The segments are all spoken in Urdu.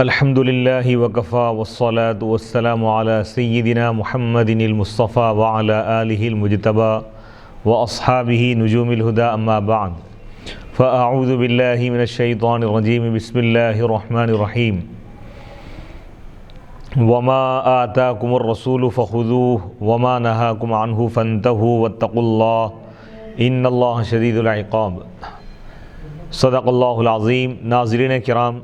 الحمد للہ وکفا والصلاة والسلام علی سیدنا محمد المصطفى وعلى آلہ المجتبى واصحابہ نجوم الہدى اما بعد فاعوذ باللہ من الشیطان الرجیم بسم اللہ الرحمن الرحیم وما آتاکم الرسول فخذوه وما نہاکم عنہ فانتہوا واتقوا اللہ ان اللہ شدید العقاب صدق اللہ العظیم۔ ناظرین کرام،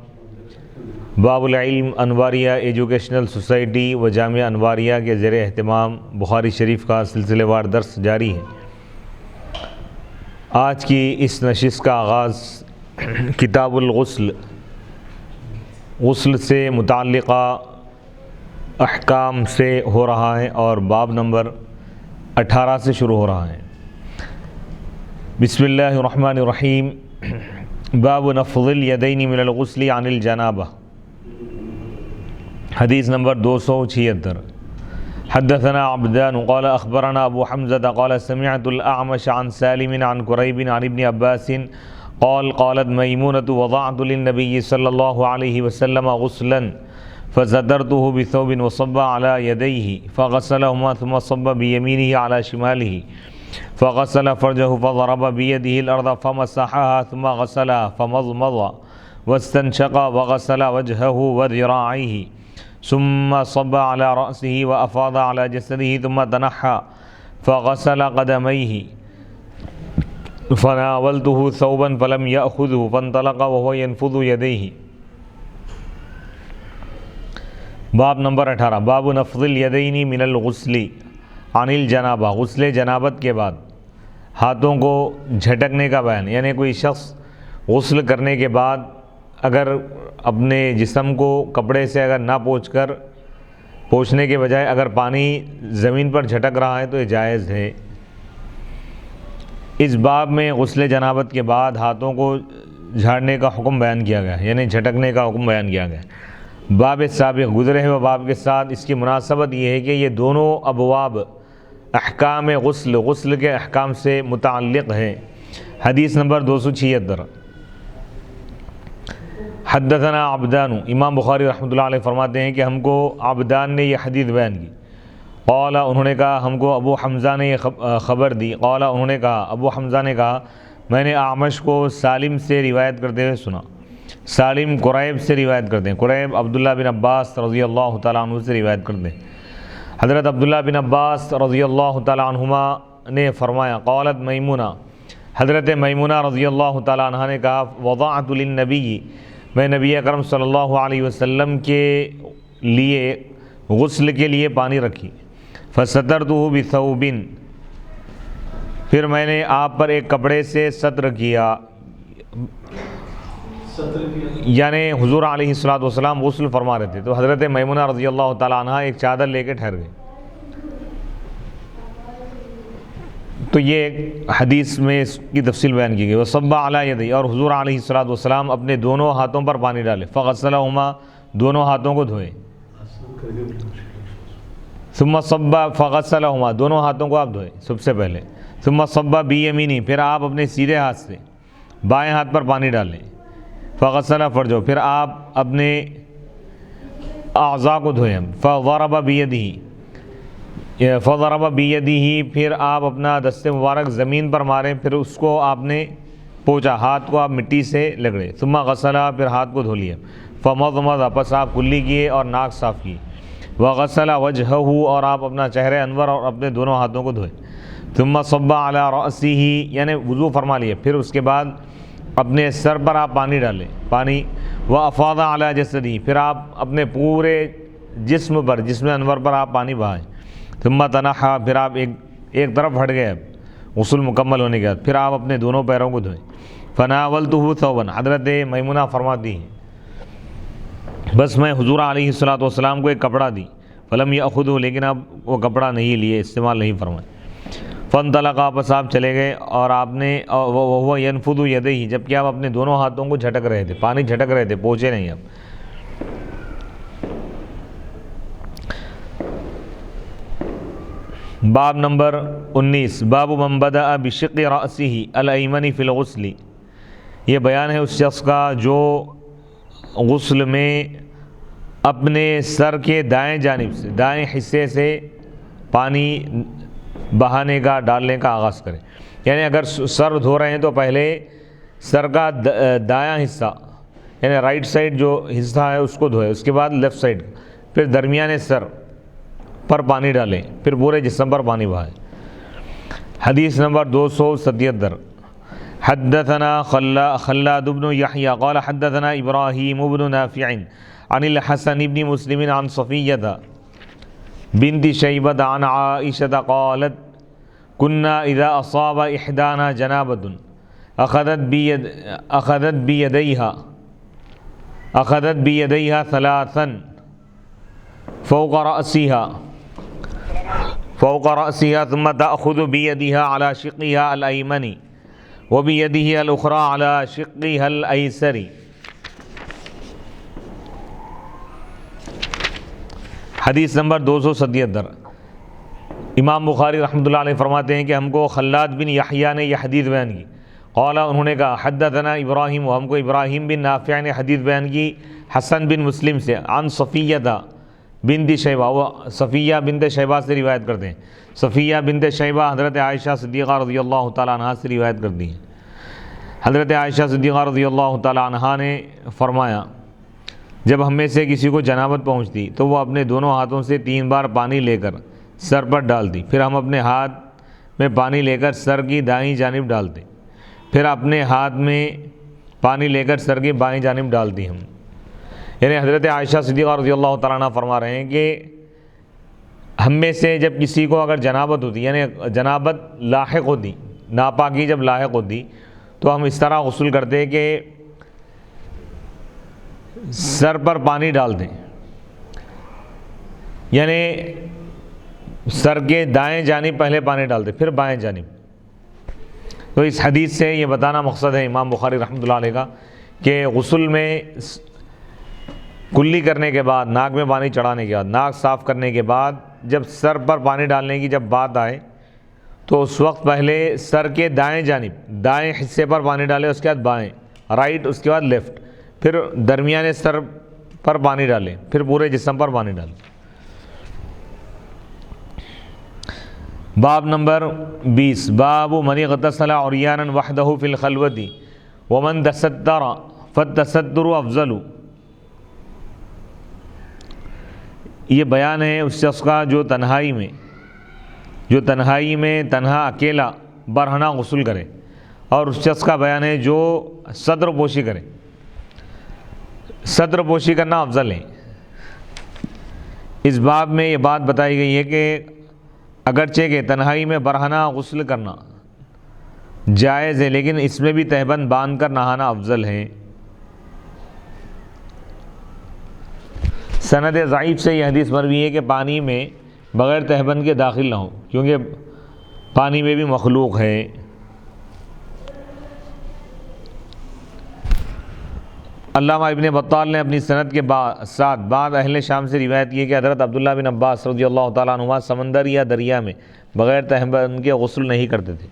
باب العلم انواریہ ایجوکیشنل سوسائٹی و جامعہ انواریہ کے زیر اہتمام بخاری شریف کا سلسلے وار درس جاری ہے۔ آج کی اس نشست کا آغاز کتاب الغسل، غسل سے متعلقہ احکام سے ہو رہا ہے اور باب نمبر 18 سے شروع ہو رہا ہے۔ بسم اللہ الرحمن الرحیم۔ باب نفض الیدین من الغسل عن الجنابہ، حدیث نمبر 276۔ حدثنا عبدان قال اخبرنا ابو حمزة قال سمعت الاعمش عن سالم عن قریب عن ابن عباس قال قالت میمونة وضعت للنبي صلى الله عليه وسلم غسلا فزدرته بثوب وصب على يديه فغسلهما ثم صب بيمينه على شماله فغسل فرجه فضرب بيده الأرض فمسحها ثم غسلها فمضمض واستنشق وغسل وجهه وذراعيه ثم صب على رأسه وأفاض على جسده ثم تنحى فغسل قدميه فناولته ثوبا فلم يأخذه فانطلق وهو ينفض يديه۔ باب نمبر 18۔ باب نفض الیدین من الغسل عن الجنابہ، غسل جنابت کے بعد ہاتھوں کو جھٹکنے کا بیان، یعنی کوئی شخص غسل کرنے کے بعد اگر اپنے جسم کو کپڑے سے اگر نہ پوچھنے کے بجائے اگر پانی زمین پر جھٹک رہا ہے تو یہ جائز ہے۔ اس باب میں غسل جنابت کے بعد ہاتھوں کو جھاڑنے کا حکم بیان کیا گیا ہے، یعنی جھٹکنے کا حکم بیان کیا گیا ہے۔ باب سابق گزرے ہوئے باب کے ساتھ اس کی مناسبت یہ ہے کہ یہ دونوں ابواب احکام غسل کے احکام سے متعلق ہیں۔ حدیث نمبر 276۔ حدثنا عبدان، امام بخاری رحمۃ اللہ علیہ فرماتے ہیں کہ ہم کو عبدان نے یہ حدیث بیان کی۔ قال، انہوں نے کہا ہم کو ابو حمزہ نے یہ خبر دی۔ قال، انہوں نے کہا ابو حمزہ نے کہا میں نے اعمش کو سالم سے روایت کرتے ہوئے سنا۔ سالم قریب سے روایت کرتے ہیں، قریب عبداللہ بن عباس رضی اللہ تعالیٰ عنہ سے روایت کرتے ہیں۔ حضرت عبداللہ بن عباس رضی اللہ تعالیٰ عنہما نے فرمایا قالت میمونہ، حضرت میمونہ رضی اللہ تعالیٰ عنہ نے کہا وضعت للنبی، میں نبی اکرم صلی اللہ علیہ وسلم کے لیے غسل کے لیے پانی رکھی۔ فسترتہ بثوب، پھر میں نے آپ پر ایک کپڑے سے ستر کیا، یعنی حضور علیہ الصلوۃ غسل فرما رہے تھے تو حضرت میمونہ رضی اللہ تعالیٰ عنہ ایک چادر لے کے ٹھہر گئے۔ تو یہ حدیث میں اس کی تفصیل بیان کی گئی۔ وصب علی یدیہ، اور حضور علیہ الصلوۃ اپنے دونوں ہاتھوں پر پانی ڈالے۔ فغسلہما، دونوں ہاتھوں کو دھوئے۔ ثم صب، فغسلہما، دونوں ہاتھوں کو آپ دھوئے سب سے پہلے۔ ثم صب بیمینہ، پھر آپ اپنے سیدھے ہاتھ سے بائیں ہاتھ پر پانی ڈالیں۔ فغسل فرجہ، پھر آپ اپنے اعضاء کو دھوئیں۔ فضرب بیدہ، پھر آپ اپنا دست مبارک زمین پر ماریں، پھر اس کو آپ نے پوچھا، ہاتھ کو آپ مٹی سے لگڑے۔ ثم غسل، پھر ہاتھ کو دھو لیا۔ فمضمض، پس آپ کلی کیے اور ناک صاف کی۔ وغسل وجہہ، اور آپ اپنا چہرہ انور اور اپنے دونوں ہاتھوں کو دھوئے۔ ثم صب علی رأسہ، یعنی وضو فرما لیا، پھر اس کے بعد اپنے سر پر آپ پانی ڈالیں پانی۔ وافاض علی جسدہ، پھر آپ اپنے پورے جسم پر، جسم انور پر آپ پانی بہائیں۔ ثم تنحى، پھر آپ ایک طرف ہٹ گئے غسل مکمل ہونے کے بعد، پھر آپ اپنے دونوں پیروں کو دھوئیں۔ فناولته ثوبا، حضرت میمونہ فرماتی ہیں بس میں حضور علیہ الصلوۃ کو ایک کپڑا دی۔ فلم یأخذه، لیکن اب وہ کپڑا نہیں لیے، استعمال نہیں فرمائے۔ فانطلق، پس آپ چلے گئے اور آپ نے وهو ينفض يديه، جبکہ آپ اپنے دونوں ہاتھوں کو جھٹک رہے تھے، پانی جھٹک رہے تھے، پہنچے نہیں آپ۔ باب نمبر 19۔ باب من بدأ بشق رأسه الایمن فی الغسل، یہ بیان ہے اس شخص کا جو غسل میں اپنے سر کے دائیں جانب سے، دائیں حصے سے پانی بہانے کا، ڈالنے کا آغاز کریں. یعنی اگر سر دھو رہے ہیں تو پہلے سر کا دایاں حصہ یعنی رائٹ سائڈ جو حصہ ہے اس کو دھوئے، اس کے بعد لیفٹ سائڈ، پھر درمیانے سر پر پانی ڈالیں، پھر پورے جسم پر پانی بہائیں. حدیث نمبر 277. حدثنا خلاد بن يحيى قال حدثنا ابراهيم بن نافع عن الحسن بن مسلم عن صفية بنت شيبة عن عائشة قالت كنا إذا أصاب إحدانا جنابة أخذت بيديها ثلاثا فوق رأسها ثم تأخذ بيدها على شقها الأيمن وبيده الأخرى على شقها الأيسر. حدیث نمبر 277. امام بخاری رحمۃ اللہ علیہ فرماتے ہیں کہ ہم کو خلاد بن یحییٰ نے یہ حدیث بیان کی. قال انہوں نے کہا حدثنا ابراہیم، ہم کو ابراہیم بن نافع نے حدیث بیان کی حسن بن مسلم سے، عن صفیہ بنت شیبہ، وہ صفیہ بنت شیبہ سے روایت کرتے ہیں. صفیہ بنت شیبہ حضرت عائشہ صدیقہ رضی اللہ تعالیٰ عنہا سے روایت کرتی ہیں. حضرت عائشہ صدیقہ رضی اللہ تعالیٰ عنہا نے فرمایا جب ہم میں سے کسی کو جنابت پہنچتی تو وہ اپنے دونوں ہاتھوں سے 3 بار پانی لے کر سر پر ڈالتی، پھر ہم اپنے ہاتھ میں پانی لے کر سر کی دائیں جانب ڈالتے، پھر اپنے ہاتھ میں پانی لے کر سر کی بائیں جانب ڈالتی ہم. یعنی حضرت عائشہ صدیقہ رضی اللہ تعالیٰ عنہ فرما رہے ہیں کہ ہم میں سے جب کسی کو اگر جنابت ہوتی، یعنی جنابت لاحق ہوتی، ناپاکی جب لاحق ہوتی، تو ہم اس طرح غسل کرتے کہ سر پر پانی ڈال دیں، یعنی سر کے دائیں جانب پہلے پانی ڈالتے پھر بائیں جانب. تو اس حدیث سے یہ بتانا مقصد ہے امام بخاری رحمۃ اللہ علیہ کا کہ غسل میں کلی کرنے کے بعد، ناک میں پانی چڑھانے کے بعد، ناک صاف کرنے کے بعد جب سر پر پانی ڈالنے کی جب بات آئے تو اس وقت پہلے سر کے دائیں جانب، دائیں حصے پر پانی ڈالے، اس کے بعد بائیں، رائٹ، اس کے بعد لیفٹ، پھر درمیانے سر پر پانی ڈالیں، پھر پورے جسم پر پانی ڈالیں. باب نمبر 20. باب من اغتسل عریانا وحدہ فی الخلوۃ ومن تستر فالتستر افضل. یہ بیان ہے اس شخص کا جو تنہائی میں تنہا اکیلا برہنہ غسل کرے، اور اس شخص کا بیان ہے جو صدر پوشی کرے. صدر پوشی کرنا افضل ہے. اس باب میں یہ بات بتائی گئی ہے کہ اگرچہ کہ تنہائی میں برہنہ غسل کرنا جائز ہے، لیکن اس میں بھی تہبند باندھ کر نہانا افضل ہے. سند ضعیف سے یہ حدیث مروی ہے کہ پانی میں بغیر تہبند کے داخل نہ ہو، کیونکہ پانی میں بھی مخلوق ہے. علامہ ابن بطال نے اپنی سند کے ساتھ بعض اہل شام سے روایت کی ہے کہ حضرت عبداللہ بن عباس رضی اللہ تعالیٰ عنہما سمندر یا دریا میں بغیر تہبند کے غسل نہیں کرتے تھے.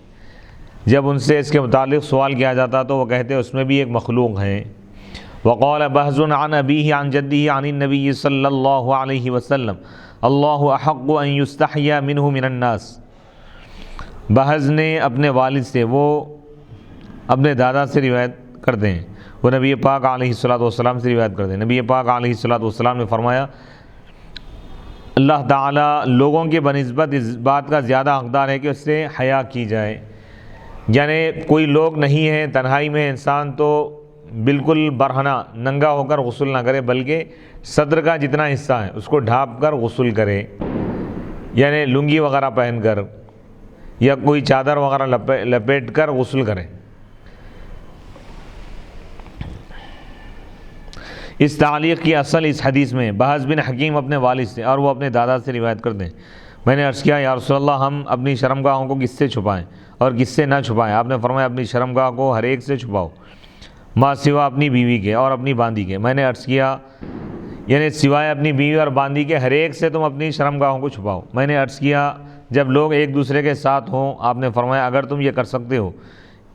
جب ان سے اس کے متعلق سوال کیا جاتا تو وہ کہتے اس میں بھی ایک مخلوق ہے. وقال بہز عن ابیہ عن جدہ عن النبی صلی اللہ علیہ وسلم اللہ احق ان یستحی منہ من الناس. بہز نے اپنے والد سے، وہ اپنے دادا سے روایت کرتے ہیں، وہ نبی پاک علیہ الصلوۃ والسلام سے روایت کرتے ہیں. نبی پاک علیہ الصلوۃ والسلام نے فرمایا اللہ تعالیٰ لوگوں کے بنسبت اس بات کا زیادہ حقدار ہے کہ اس سے حیا کی جائے. یعنی کوئی لوگ نہیں ہے تنہائی میں، انسان تو بالکل برہنہ ننگا ہو کر غسل نہ کرے، بلکہ صدر کا جتنا حصہ ہے اس کو ڈھانپ کر غسل کرے، یعنی لنگی وغیرہ پہن کر یا کوئی چادر وغیرہ لپیٹ کر غسل کرے. اس تعلیق کی اصل اس حدیث میں بہز بن حکیم اپنے والد سے اور وہ اپنے دادا سے روایت کرتے ہیں. میں نے عرض کیا یا رسول اللہ ہم اپنی شرمگاہوں کو کس سے چھپائیں اور کس سے نہ چھپائیں؟ آپ نے فرمایا اپنی شرمگاہ کو ہر ایک سے چھپاؤ، ما سوا اپنی بیوی کے اور اپنی باندی کے. میں نے عرض کیا یعنی سوائے اپنی بیوی اور باندی کے ہر ایک سے تم اپنی شرمگاہوں کو چھپاؤ. میں نے عرض کیا جب لوگ ایک دوسرے کے ساتھ ہوں، آپ نے فرمایا اگر تم یہ کر سکتے ہو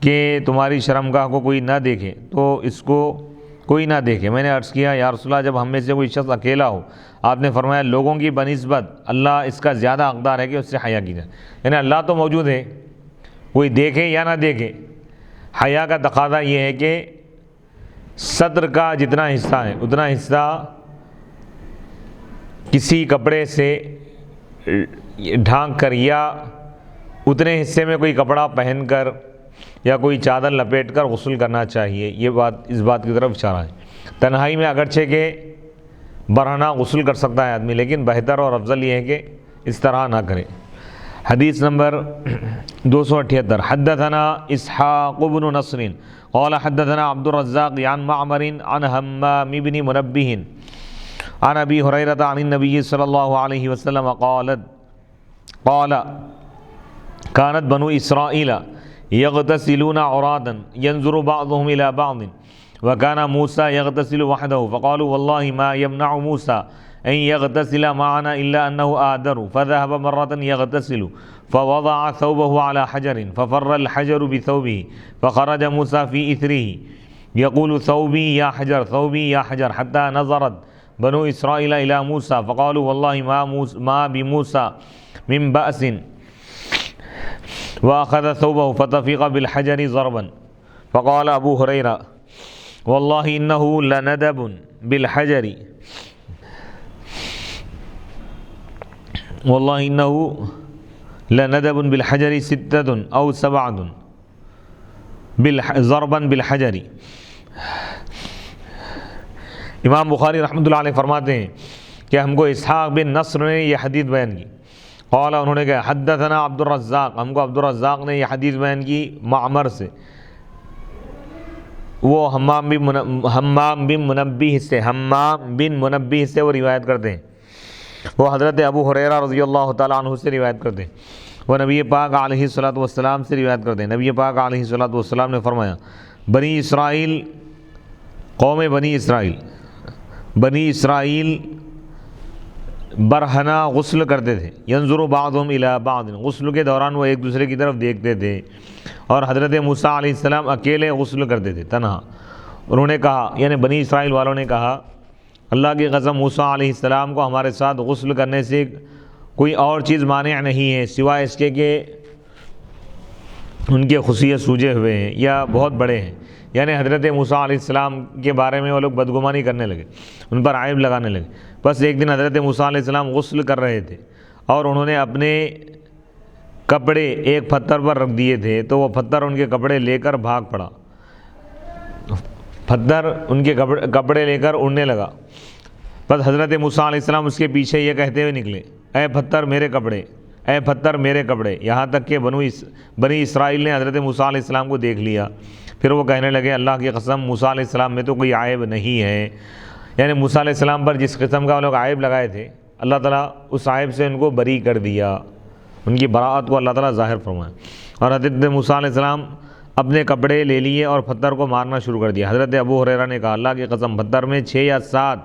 کہ تمہاری شرمگاہ کو کوئی نہ دیکھے تو اس کو کوئی نہ دیکھے۔ میں نے عرض کیا یا رسول اللہ جب ہم میں سے کوئی شخص اکیلا ہو، آپ نے فرمایا لوگوں کی بنسبت اللہ اس کا زیادہ حقدار ہے کہ اس سے حیا کی جائے، یعنی اللہ تو موجود ہے، کوئی دیکھے یا نہ دیکھے، حیا کا تقاضا یہ ہے کہ صدر کا جتنا حصہ ہے اتنا حصہ کسی کپڑے سے ڈھانک کر یا اتنے حصے میں کوئی کپڑا پہن کر یا کوئی چادر لپیٹ کر غسل کرنا چاہیے۔ یہ بات اس بات کی طرف اشارہ ہے۔ تنہائی میں اگرچہ کہ برہنہ غسل کر سکتا ہے آدمی، لیکن بہتر اور افضل یہ ہے کہ اس طرح نہ کرے۔ حدیث نمبر 278 حدثنا اسحاق بن نصر قال حدثنا عبد الرزاق عن معمر عن حمام بن منبه عن ابي هريره عن النبي صلى الله عليه وسلم قال كانت بنو اسرائيل يغتسلون عرادا ينظر بعضهم الى بعض وكان موسى يغتسل وحده فقالوا والله ما يمنع موسى ان يغتسل معنا الا انه آدر فذهب مرة يغتسل فوضع ثوبه على حجر ففر الحجر بثوبه فخرج موسى في إثره يقول ثوبي يا حجر ثوبي يا حجر حتى نظرت بنو إسرائيل إلى موسى فقالوا والله ما بموسى من بأس وأخذ ثوبه فطفق بالحجر ضربا فقال أبو هريرة والله إنه لندب بالحجر والله إنه لندب بالحجر 6 أو 7 ضربا بالحجر۔ امام بخاری رحمۃ اللہ علیہ فرماتے ہیں کہ ہم کو اسحاق بن نصر نے یہ حدیث بیان کی، قال انہوں نے کہا حدثنا عبد الرزاق، ہم کو عبد الرزاق نے یہ حدیث بیان کی معمر سے، وہ حمام بن منبہ سے وہ روایت کرتے ہیں، وہ حضرت ابو ہریرہ رضی اللہ تعالیٰ عنہ سے روایت کرتے ہیں، وہ نبی پاک علیہ الصلوۃ والسلام سے روایت کرتے ہیں۔ نبی پاک علیہ الصلوۃ والسلام نے فرمایا بنی اسرائیل، قوم بنی اسرائیل برہنہ غسل کرتے تھے، ینظر بعضهم الی بعض، غسل کے دوران وہ ایک دوسرے کی طرف دیکھتے تھے، اور حضرت موسیٰ علیہ السلام اکیلے غسل کرتے تھے تنہا۔ انہوں نے کہا، یعنی بنی اسرائیل والوں نے کہا اللہ کی قسم موسیٰ علیہ السلام کو ہمارے ساتھ غسل کرنے سے کوئی اور چیز مانع نہیں ہے سوائے اس کے کہ ان کے خصیت سوجے ہوئے ہیں یا بہت بڑے ہیں، یعنی حضرت موسیٰ علیہ السلام کے بارے میں وہ لوگ بدگمانی کرنے لگے، ان پر عیب لگانے لگے۔ بس ایک دن حضرت موسیٰ علیہ السلام غسل کر رہے تھے اور انہوں نے اپنے کپڑے ایک پتھر پر رکھ دیے تھے، تو وہ پتھر ان کے کپڑے لے کر بھاگ پڑا، پتھر ان کے کپڑے لے کر اڑنے لگا۔ بس حضرت موسیٰ علیہ السلام اس کے پیچھے یہ کہتے ہوئے نکلے اے پتھر میرے کپڑے، اے پتھر میرے کپڑے، یہاں تک کہ بنی اسرائیل نے حضرت موسیٰ علیہ السلام کو دیکھ لیا۔ پھر وہ کہنے لگے اللہ کی قسم موسیٰ علیہ السلام میں تو کوئی عیب نہیں ہے، یعنی موسیٰ علیہ السلام پر جس قسم کا وہ لوگ عیب لگائے تھے اللہ تعالیٰ اس عیب سے ان کو بری کر دیا، ان کی براءت کو اللہ تعالیٰ ظاہر فرمایا۔ اور حضرت موسیٰ علیہ السلام اپنے کپڑے لے لیے اور پتھر کو مارنا شروع کر دیا۔ حضرت ابو ہریرہ نے کہا اللہ کی قسم پتھر میں 6 یا 7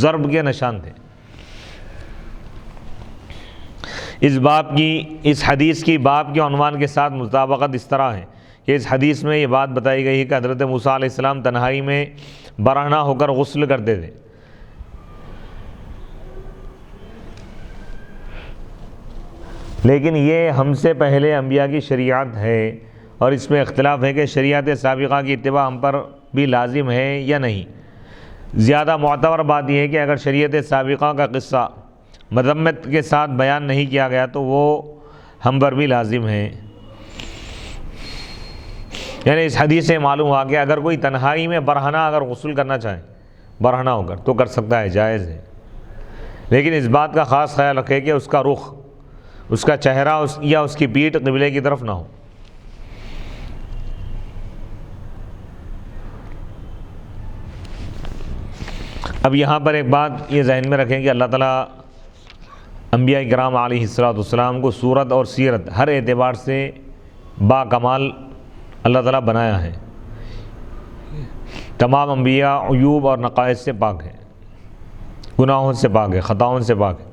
ضرب کے نشان تھے۔ اس حدیث کی باب کے عنوان کے ساتھ مطابقت اس طرح ہے کہ اس حدیث میں یہ بات بتائی گئی ہے کہ حضرت موسیٰ علیہ السلام تنہائی میں برہنہ ہو کر غسل کرتے تھے۔ لیکن یہ ہم سے پہلے انبیاء کی شریعت ہے، اور اس میں اختلاف ہے کہ شریعت سابقہ کی اتباع ہم پر بھی لازم ہے یا نہیں۔ زیادہ معتبر بات یہ ہے کہ اگر شریعت سابقہ کا قصہ مذمت کے ساتھ بیان نہیں کیا گیا تو وہ ہم پر بھی لازم ہے۔ یعنی اس حدیث سے معلوم ہوا کہ اگر کوئی تنہائی میں برہنہ اگر غسل کرنا چاہے برہنہ ہو کر تو کر سکتا ہے، جائز ہے، لیکن اس بات کا خاص خیال رکھے کہ اس کا رخ، اس کا چہرہ یا اس کی پیٹھ قبلے کی طرف نہ ہو۔ اب یہاں پر ایک بات یہ ذہن میں رکھیں کہ اللہ تعالیٰ انبیاء کرام علیہ السلام کو صورت اور سیرت ہر اعتبار سے با کمال اللہ تعالیٰ بنایا ہے۔ تمام انبیاء عیوب اور نقائص سے پاک ہے، گناہوں سے پاک ہے، خطاؤں سے پاک ہے۔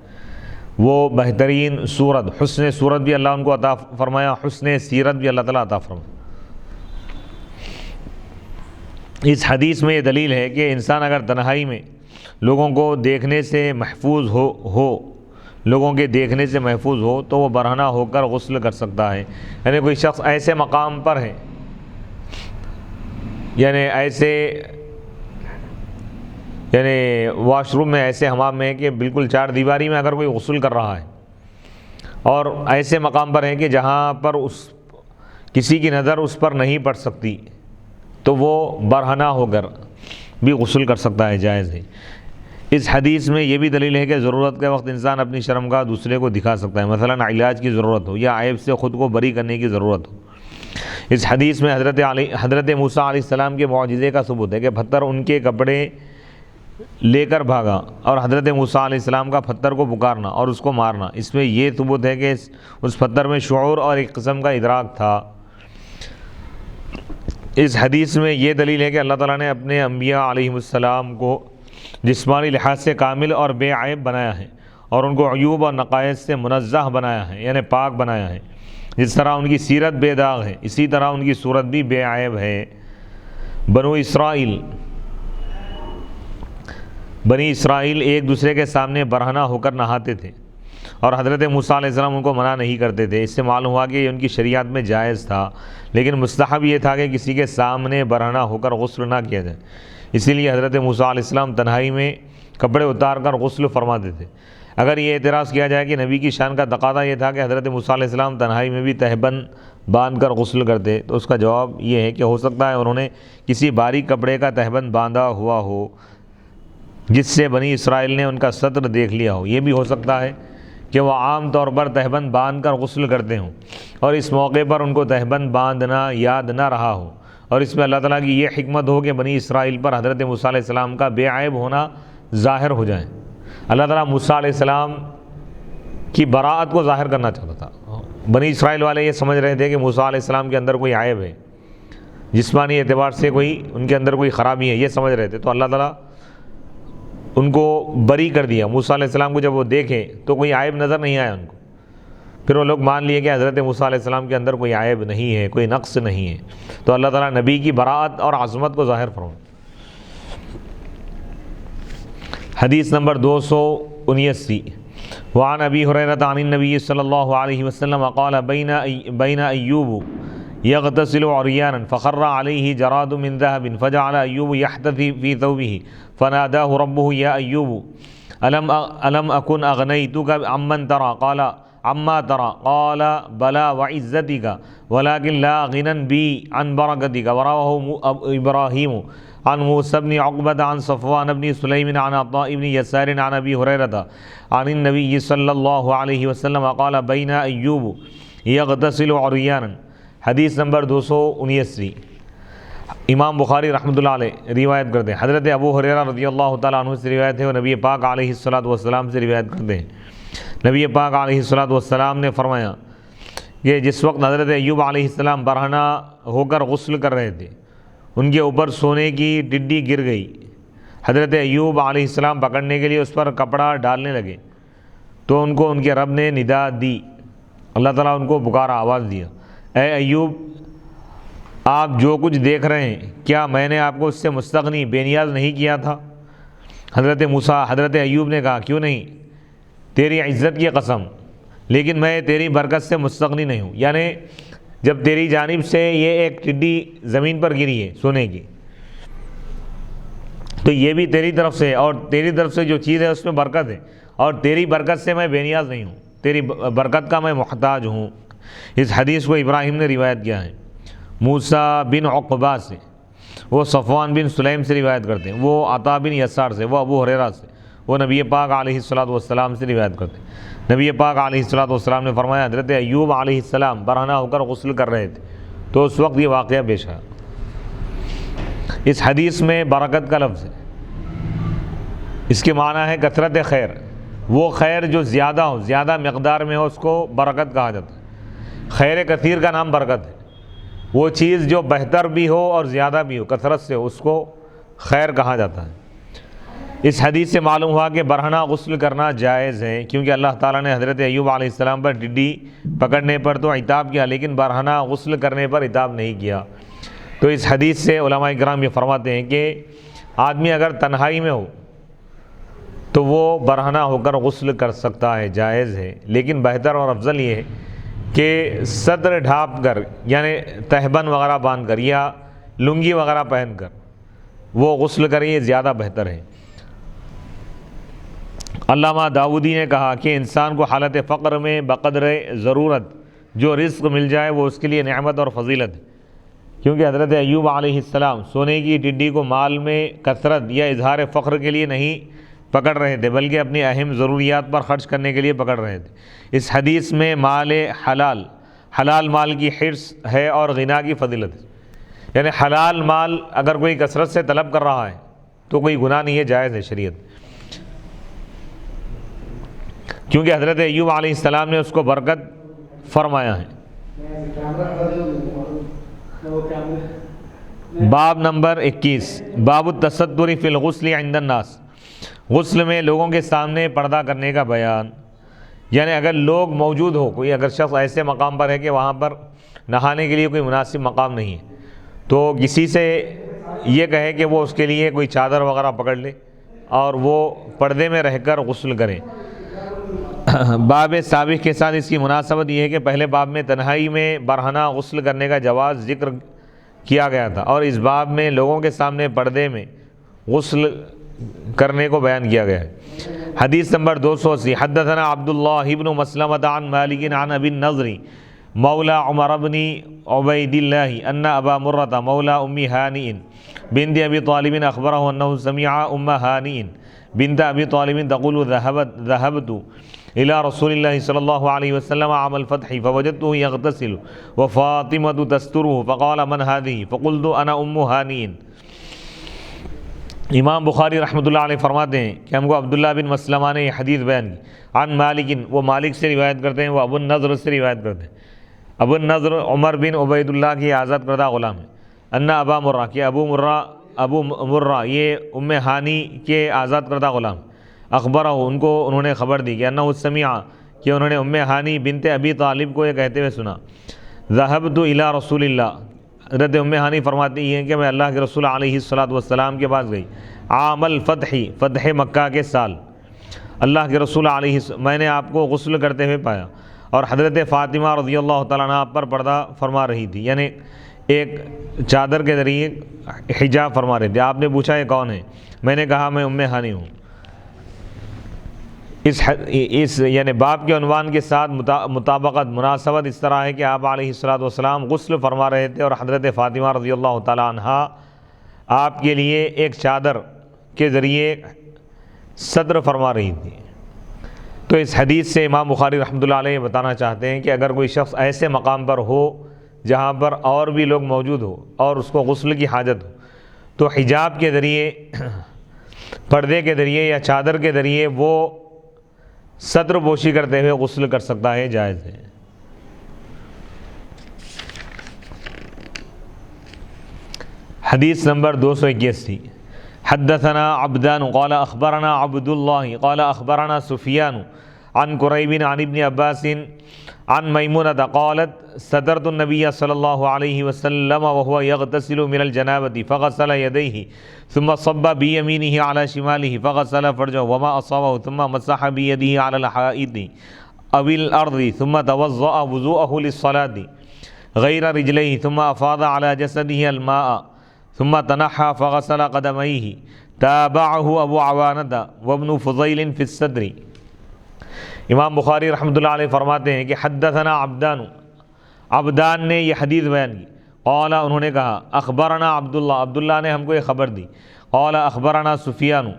وہ بہترین صورت، حسن صورت بھی اللہ ان کو عطا فرمایا، حسن سیرت بھی اللہ تعالیٰ عطا فرمایا۔ اس حدیث میں یہ دلیل ہے کہ انسان اگر تنہائی میں لوگوں کو دیکھنے سے محفوظ ہو لوگوں کے دیکھنے سے محفوظ ہو تو وہ برہنہ ہو کر غسل کر سکتا ہے. یعنی کوئی شخص ایسے مقام پر ہے، یعنی واش روم میں، ایسے حمام میں ہے کہ بالکل چار دیواری میں اگر کوئی غسل کر رہا ہے اور ایسے مقام پر ہے کہ جہاں پر کسی کی نظر اس پر نہیں پڑ سکتی، تو وہ برہنہ ہو کر بھی غسل کر سکتا ہے، جائز ہے. اس حدیث میں یہ بھی دلیل ہے کہ ضرورت کے وقت انسان اپنی شرمگاہ دوسرے کو دکھا سکتا ہے، مثلا علاج کی ضرورت ہو یا عیب سے خود کو بری کرنے کی ضرورت ہو. اس حدیث میں حضرت موسیٰ علیہ السلام کے معجزے کا ثبوت ہے کہ پتھر ان کے کپڑے لے کر بھاگا اور حضرت موسیٰ علیہ السلام کا پتھر کو پکارنا اور اس کو مارنا. اس میں یہ ثبوت ہے کہ اس پتھر میں شعور اور ایک قسم کا ادراک تھا. اس حدیث میں یہ دلیل ہے کہ اللہ تعالیٰ نے اپنے انبیاء علیہ السلام کو جسمانی لحاظ سے کامل اور بے عیب بنایا ہے اور ان کو عیوب اور نقائص سے منزہ بنایا ہے، یعنی پاک بنایا ہے. جس طرح ان کی سیرت بے داغ ہے، اسی طرح ان کی صورت بھی بے عیب ہے. بنی اسرائیل ایک دوسرے کے سامنے برہنہ ہو کر نہاتے تھے اور حضرت موسیٰ علیہ السلام ان کو منع نہیں کرتے تھے. اس سے معلوم ہوا کہ یہ ان کی شریعت میں جائز تھا، لیکن مستحب یہ تھا کہ کسی کے سامنے برہنہ ہو کر غسل نہ کیا جائے. اسی لیے حضرت موسیٰ علیہ السلام تنہائی میں کپڑے اتار کر غسل فرماتے تھے. اگر یہ اعتراض کیا جائے کہ نبی کی شان کا تقاضا یہ تھا کہ حضرت موسیٰ علیہ السلام تنہائی میں بھی تہبند باندھ کر غسل کرتے، تو اس کا جواب یہ ہے کہ ہو سکتا ہے انہوں نے کسی باریک کپڑے کا تہبند باندھا ہوا ہو جس سے بنی اسرائیل نے ان کا سطر دیکھ لیا ہو. یہ بھی ہو سکتا ہے کہ وہ عام طور پر تہبند باندھ کر غسل کرتے ہوں اور اس موقع پر ان کو تہبند باندھنا یاد نہ رہا ہو، اور اس میں اللہ تعالیٰ کی یہ حکمت ہو کہ بنی اسرائیل پر حضرت موسیٰ علیہ السلام کا بے عیب ہونا ظاہر ہو جائے. اللہ تعالیٰ موسیٰ علیہ السلام کی براءت کو ظاہر کرنا چاہتا تھا. بنی اسرائیل والے یہ سمجھ رہے تھے کہ موسیٰ علیہ السلام کے اندر کوئی عیب ہے، جسمانی اعتبار سے ان کے اندر کوئی خرابی ہے، یہ سمجھ رہے تھے. تو اللہ تعالیٰ ان کو بری کر دیا. موسیٰ علیہ السلام کو جب وہ دیکھے تو کوئی عیب نظر نہیں آیا ان کو. پھر وہ لوگ مان لیے کہ حضرت موسیٰ علیہ السلام کے اندر کوئی عیب نہیں ہے، کوئی نقص نہیں ہے. تو اللہ تعالیٰ نبی کی براءت اور عظمت کو ظاہر فرمایا. حدیث نمبر 279 وعن ابی ہریرہ عن النبی صلی اللہ علیہ وسلم قال بین ایوب یغتسل عریانا فخر علیہ جراد من ذهب فجعل ایوب یحتفی فی ثوبه فناداه ربه یا ایوب الم اکن اغنیتک عمن ترى قال عما ترى قال بلى وعزتك ولكن لا غنى بي عن بركتك. ورواه ابراہیم عن موسى بن عقبة عن صفوان بن سليم عن عطاء بن يسار عن ابي هريرة عن النبي صلى الله عليه وسلم قال بين ایوب یغتسل عریانا. حدیث نمبر 279 امام بخاری رحمۃ اللہ علیہ روایت کرتے ہیں. حضرت ابو ہریرہ رضی اللہ تعالیٰ عنہ سے روایت ہے اور نبی پاک علیہ الصلوۃ والسلام سے روایت کرتے ہیں. نبی پاک علیہ الصلوۃ والسلام نے فرمایا کہ جس وقت حضرت ایوب علیہ السلام برہنہ ہو کر غسل کر رہے تھے، ان کے اوپر سونے کی ڈڈی گر گئی. حضرت ایوب علیہ السلام پکڑنے کے لیے اس پر کپڑا ڈالنے لگے تو ان کو ان کے رب نے ندا دی. اللہ تعالیٰ ان کو پکارا، آواز دیا، اے ایوب آپ جو کچھ دیکھ رہے ہیں کیا میں نے آپ کو اس سے مستغنی بے نیاز نہیں کیا تھا؟ حضرت ایوب نے کہا کیوں نہیں، تیری عزت کی قسم، لیکن میں تیری برکت سے مستغنی نہیں ہوں. یعنی جب تیری جانب سے یہ ایک ٹڈی زمین پر گری ہے سونے کی، تو یہ بھی تیری طرف سے، اور تیری طرف سے جو چیز ہے اس میں برکت ہے، اور تیری برکت سے میں بے نیاز نہیں ہوں، تیری برکت کا میں محتاج ہوں. اس حدیث کو ابراہیم نے روایت کیا ہے موسیٰ بن عقبہ سے، وہ صفوان بن سلیم سے روایت کرتے ہیں، وہ عطا بن یسار سے، وہ ابو ہریرہ سے، وہ نبی پاک علیہ الصلوۃ والسلام سے روایت کرتے ہیں. نبی پاک علیہ الصلوۃ والسلام نے فرمایا حضرت ایوب علیہ السلام برہنہ ہو کر غسل کر رہے تھے تو اس وقت یہ واقعہ پیش آیا. اس حدیث میں برکت کا لفظ ہے، اس کے معنی ہے کثرت خیر. وہ خیر جو زیادہ ہو، زیادہ مقدار میں ہو، اس کو برکت کہا جاتا ہے. خیر کثیر کا نام برکت ہے. وہ چیز جو بہتر بھی ہو اور زیادہ بھی ہو، کثرت سے ہو، اس کو خیر کہا جاتا ہے. اس حدیث سے معلوم ہوا کہ برہنہ غسل کرنا جائز ہے، کیونکہ اللہ تعالیٰ نے حضرت ایوب علیہ السلام پر ڈڈی پکڑنے پر تو عتاب کیا، لیکن برہنہ غسل کرنے پر عتاب نہیں کیا. تو اس حدیث سے علماء کرام یہ فرماتے ہیں کہ آدمی اگر تنہائی میں ہو تو وہ برہنہ ہو کر غسل کر سکتا ہے، جائز ہے، لیکن بہتر اور افضل یہ ہے کہ صدر ڈھانپ کر، یعنی تہبند وغیرہ باندھ کر یا لنگی وغیرہ پہن کر وہ غسل کرے، یہ زیادہ بہتر ہے۔ علامہ داودی نے کہا کہ انسان کو حالت فقر میں بقدر ضرورت جو رزق مل جائے وہ اس کے لیے نعمت اور فضیلت ہے، کیونکہ حضرت ایوب علیہ السلام سونے کی ٹڈی کو مال میں کثرت یا اظہار فخر کے لیے نہیں پکڑ رہے تھے، بلکہ اپنی اہم ضروریات پر خرچ کرنے کے لیے پکڑ رہے تھے۔ اس حدیث میں مال حلال مال کی حرص ہے اور غنا کی فضیلت ہے، یعنی حلال مال اگر کوئی کثرت سے طلب کر رہا ہے تو کوئی گناہ نہیں ہے، جائز ہے شریعت، کیونکہ حضرت ایوب علیہ السلام نے اس کو برکت فرمایا ہے۔ باب نمبر 21، باب التستر فی الغسل عند الناس، غسل میں لوگوں کے سامنے پردہ کرنے کا بیان، یعنی اگر لوگ موجود ہو، کوئی اگر شخص ایسے مقام پر ہے کہ وہاں پر نہانے کے لیے کوئی مناسب مقام نہیں ہے، تو کسی سے یہ کہے کہ وہ اس کے لیے کوئی چادر وغیرہ پکڑ لے اور وہ پردے میں رہ کر غسل کرے۔ باب سابق کے ساتھ اس کی مناسبت یہ ہے کہ پہلے باب میں تنہائی میں برہنہ غسل کرنے کا جواز ذکر کیا گیا تھا، اور اس باب میں لوگوں کے سامنے پردے میں غسل کرنے کو بیان کیا گیا ہے۔ حدیث نمبر 280، حدثنا عبداللہ بن مسلمۃ عن مالک عن ابی النضر مولا عمر بن عبید اللہ ان ابا مرۃ مولا ام ہانئ بنت ابی طالب اخبرہ انہ سمع ام ہانئ بنت ابی طالب تقول ذهبت إلى رسول الله صلى الله عليه وسلم عام الفتح فوجدته يغتسل وفاطمة تستره فقال من هذه فقلت أنا أم هانئ۔ امام بخاری رحمۃ اللہ علیہ فرماتے ہیں کہ ہم کو عبداللہ بن مسلمہ نے یہ حدیث بیان کی، عن مالک، وہ مالک سے روایت کرتے ہیں، وہ ابو النضر سے روایت کرتے ہیں۔ ابو النضر عمر بن عبید اللہ کی آزاد کردہ غلام ہے۔ ان ابا مرہ، کہ ابو مرہ یہ ام ہانی کے آزاد کردہ غلام، اخبرہ انہوں نے خبر دی کہ انہ سمع، کہ انہوں نے ام ہانی بنت ابی طالب کو یہ کہتے ہوئے سنا، ذهبت الى رسول اللہ، حضرت ام ہانی فرماتی ہیں کہ میں اللہ کے رسول علیہ الصلوۃ والسلام کے پاس گئی، عام الفتح، فتح مکہ کے سال، اللہ کے رسول میں نے آپ کو غسل کرتے ہوئے پایا، اور حضرت فاطمہ رضی اللہ تعالیٰ عنہ پر پردہ فرما رہی تھی، یعنی ایک چادر کے ذریعے حجاب فرما رہی تھی۔ آپ نے پوچھا یہ کون ہے؟ میں نے کہا میں ام ہانی ہوں۔ اس یعنی باب کے عنوان کے ساتھ مطابقت، مناسبت اس طرح ہے کہ آپ علیہ الصلوۃ والسلام غسل فرما رہے تھے اور حضرت فاطمہ رضی اللہ تعالیٰ عنہ آپ کے لیے ایک چادر کے ذریعے صدر فرما رہی تھی۔ تو اس حدیث سے امام بخاری رحمۃ اللہ علیہ بتانا چاہتے ہیں کہ اگر کوئی شخص ایسے مقام پر ہو جہاں پر اور بھی لوگ موجود ہو اور اس کو غسل کی حاجت ہو، تو حجاب کے ذریعے، پردے کے ذریعے یا چادر کے ذریعے وہ صدر پوشی کرتے ہوئے غسل کر سکتا ہے، جائز ہے۔ حدیث نمبر 281، حدثنا عبدان قال اخبرنا عبد الله قال اخبرنا سفيان عن قريب عن ابن عباس عن میمونة قالت سترت النبي صلى الله عليه وسلم وهو يغتسل من الجنابة فغسل يديه ثم صب بيمينه على شماله فغسل فرجه وما أصابه ثم مسح بيده على الحائط أو الأرض ثم توضأ وضوءه للصلاة غير رجليه ثم أفاض على جسده الماء ثم تنحى فغسل قدميه تابعه أبو عوانة وابن فضيل في الصدر۔ امام بخاری رحمۃ اللہ علیہ فرماتے ہیں کہ حدثنا عبدان نے یہ حدیث بیان کی، قال انہوں نے کہا اخبرنا عبداللہ نے ہم کو یہ خبر دی، قال اخبرنا سفیان،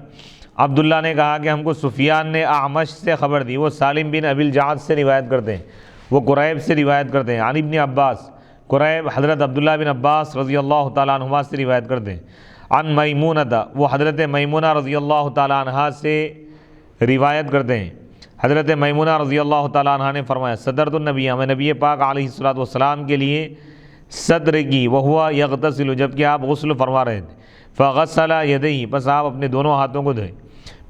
عبداللہ نے کہا کہ ہم کو سفیان نے اعمش سے خبر دی، وہ سالم بن ابی الجعد سے روایت کرتے ہیں، وہ قریب سے روایت کرتے ہیں، عن ابن عباس، قریب حضرت عبداللہ بن عباس رضی اللہ تعالیٰ عنہما سے روایت کرتے ہیں، عن میمونہ، وہ حضرت میمونہ رضی اللہ تعالیٰ عنہا سے روایت کرتے ہیں، حضرت میمونہ رضی اللہ تعالیٰ عنہ نے فرمایا صدرت النبی، میں نبی پاک علیہ الصلوۃ والسلام کے لیے صدر کی، وہوا یغتسل، جبکہ آپ غسل فرما رہے تھے، فغسل یدیہ، پس آپ اپنے دونوں ہاتھوں کو دھوئے،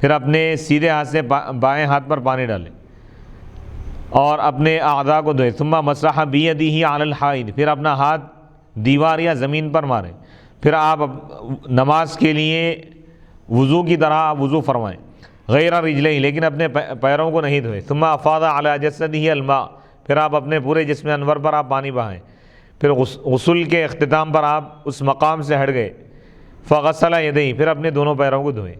پھر اپنے سیدھے ہاتھ سے بائیں ہاتھ پر پانی ڈالیں اور اپنے اعضاء کو دھوئے، ثم مسح بیدہ علی الحائط، پھر اپنا ہاتھ دیوار یا زمین پر ماریں، پھر آپ نماز کے لیے وضو کی طرح آپ وضو فرمائیں، غیر رجلین، لیکن اپنے پیروں کو نہیں دھوئیں، ثم افاض علی جسدہ الماء، پھر آپ اپنے پورے جسم انور پر آپ پانی بہائیں، پھر غسل کے اختتام پر آپ اس مقام سے ہٹ گئے، فغسل یدیہ، پھر اپنے دونوں پیروں کو دھوئیں۔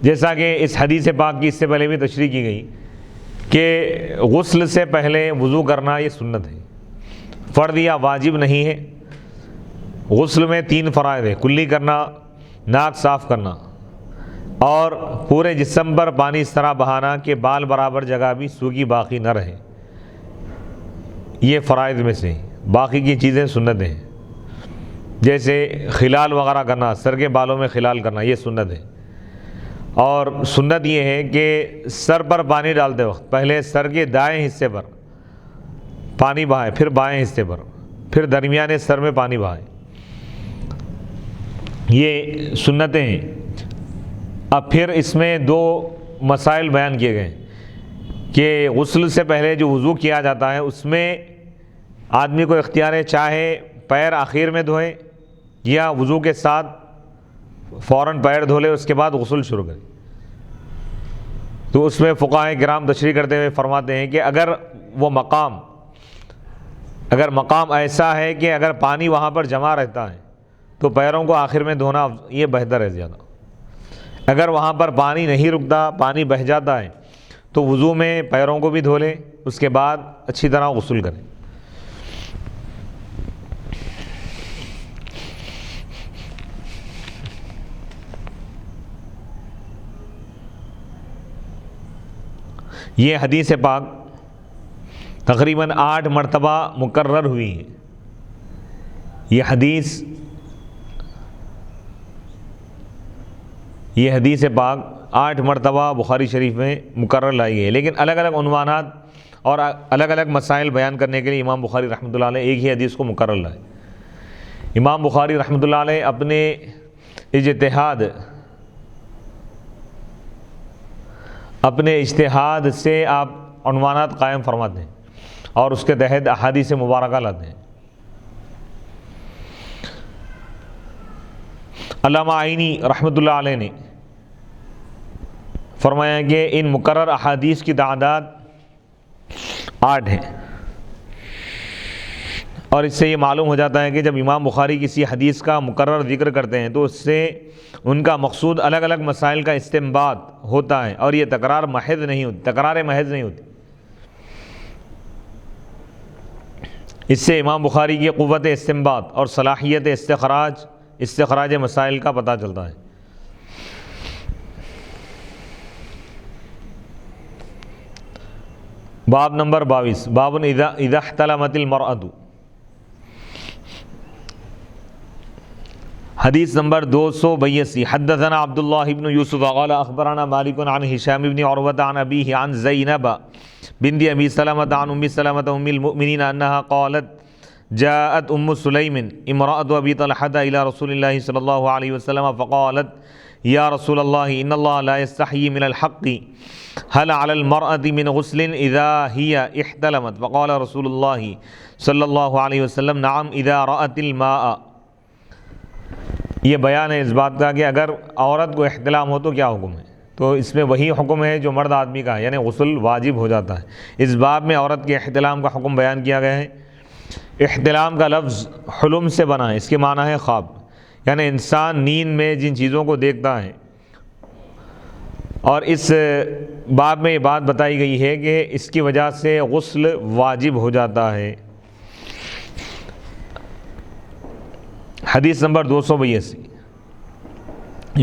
جیسا کہ اس حدیث پاک کی اس سے پہلے بھی تشریح کی گئی کہ غسل سے پہلے وضو کرنا یہ سنت ہے، فرض یا واجب نہیں ہے۔ غسل میں 3 فرائض ہیں، کلی کرنا، ناک صاف کرنا، اور پورے جسم پر پانی اس طرح بہانا کہ بال برابر جگہ بھی سوکھی باقی نہ رہے، یہ فرائض میں سے۔ باقی کی چیزیں سنت ہیں، جیسے خلال وغیرہ کرنا، سر کے بالوں میں خلال کرنا، یہ سنت ہے۔ اور سنت یہ ہے کہ سر پر پانی ڈالتے وقت پہلے سر کے دائیں حصے پر پانی بہائیں، پھر بائیں حصے پر، پھر درمیانے سر میں پانی بہائیں، یہ سنتیں ہیں۔ اب پھر اس میں 2 مسائل بیان کیے گئے کہ غسل سے پہلے جو وضو کیا جاتا ہے اس میں آدمی کو اختیار ہے، چاہے پیر آخر میں دھوئے یا وضو کے ساتھ فوراً پیر دھو لے، اس کے بعد غسل شروع کرے۔ تو اس میں فقہاء کرام تشریح کرتے ہوئے فرماتے ہیں کہ اگر مقام ایسا ہے کہ اگر پانی وہاں پر جمع رہتا ہے تو پیروں کو آخر میں دھونا یہ بہتر ہے زیادہ۔ اگر وہاں پر پانی نہیں رکتا، پانی بہہ جاتا ہے، تو وضو میں پیروں کو بھی دھو لے، اس کے بعد اچھی طرح غسل کرے۔ یہ حدیث پاک تقریباً 8 مرتبہ مکرر ہوئی ہے۔ یہ حدیث پاک 8 مرتبہ بخاری شریف میں مکرر لائی ہے، لیکن الگ الگ عنوانات اور الگ الگ مسائل بیان کرنے کے لیے امام بخاری رحمۃ اللہ علیہ ایک ہی حدیث کو مکرر لائے۔ امام بخاری رحمۃ اللہ علیہ اپنے اجتہاد سے آپ عنوانات قائم فرماتے ہیں اور اس کے تحت احادیث مبارکہ لاتے ہیں۔ علامہ عینی رحمۃ اللہ علیہ نے فرمایا کہ ان مکرر احادیث کی تعداد 8 ہے، اور اس سے یہ معلوم ہو جاتا ہے کہ جب امام بخاری کسی حدیث کا مکرر ذکر کرتے ہیں تو اس سے ان کا مقصود الگ الگ مسائل کا استنباط ہوتا ہے، اور یہ تکرار محض نہیں ہوتی۔ اس سے امام بخاری کی قوت استنباط اور صلاحیت استخراج مسائل کا پتہ چلتا ہے۔ باب نمبر 22، باب اذا احتلمت المرأة، حدیث نمبر 282۔ حدثنا عبد الله بن يوسف قال اخبرنا مالك عن هشام بن عروة عن ابيه عن زينب بنت ابي سلمة عن ام سلمة ام المؤمنين انها قالت جاءت ام سليم امرأة ابي طلحة الى رسول الله صلى الله عليه وسلم فقالت يا رسول الله ان الله لا يستحيي من الحق هل على المرأة من غسل اذا هي احتلمت؟ فقال رسول الله صلى الله عليه وسلم نعم اذا رأت الماء۔ یہ بیان ہے اس بات کا کہ اگر عورت کو احتلام ہو تو کیا حکم ہے، تو اس میں وہی حکم ہے جو مرد آدمی کا ہے، یعنی غسل واجب ہو جاتا ہے۔ اس باب میں عورت کے احتلام کا حکم بیان کیا گیا ہے۔ احتلام کا لفظ حلم سے بنا ہے، اس کے معنی ہے خواب، یعنی انسان نیند میں جن چیزوں کو دیکھتا ہے، اور اس باب میں یہ بات بتائی گئی ہے کہ اس کی وجہ سے غسل واجب ہو جاتا ہے۔ حدیث نمبر 282،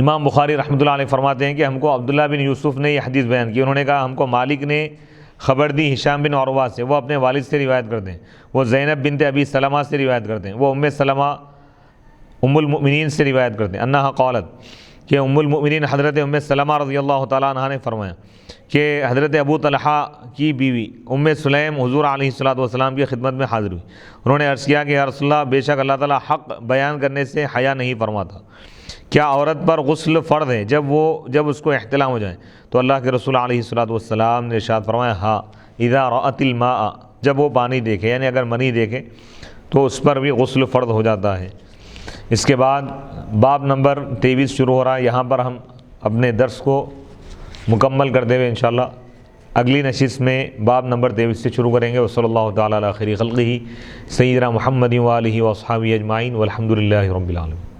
امام بخاری رحمۃ اللہ علیہ فرماتے ہیں کہ ہم کو عبداللہ بن یوسف نے یہ حدیث بیان کی، انہوں نے کہا ہم کو مالک نے خبر دی ہشام بن عروہ سے، وہ اپنے والد سے روایت کرتے ہیں، وہ زینب بنت ابی سلمہ سے روایت کرتے ہیں، وہ ام سلمہ ام المؤمنین سے روایت کرتے ہیں، انہا قالت، کہ ام المؤمنین حضرت ام سلمہ رضی اللہ تعالیٰ عنہ نے فرمایا کہ حضرت ابو طلحہ کی بیوی ام سلیم حضور علیہ الصلوۃ والسلام کی خدمت میں حاضر ہوئی، انہوں نے عرض کیا کہ یا رسول اللہ، بے شک اللہ تعالیٰ حق بیان کرنے سے حیا نہیں فرماتا، کیا عورت پر غسل فرض ہے جب اس کو احتلام ہو جائے؟ تو اللہ کے رسول علیہ الصلوۃ والسلام نے ارشاد فرمایا ہاں، اذا رأت الماء، جب وہ پانی دیکھے، یعنی اگر منی دیکھے تو اس پر بھی غسل فرض ہو جاتا ہے۔ اس کے بعد باب نمبر 23 شروع ہو رہا ہے۔ یہاں پر ہم اپنے درس کو مکمل کرتے ہوئے انشاءاللہ اگلی نشست میں باب نمبر 23 سے شروع کریں گے۔ وصلی اللہ تعالیٰ علی خیر خلقہ سیدنا محمد و آلہ و اصحابہ اجمعین والحمد للہ رب العالمین۔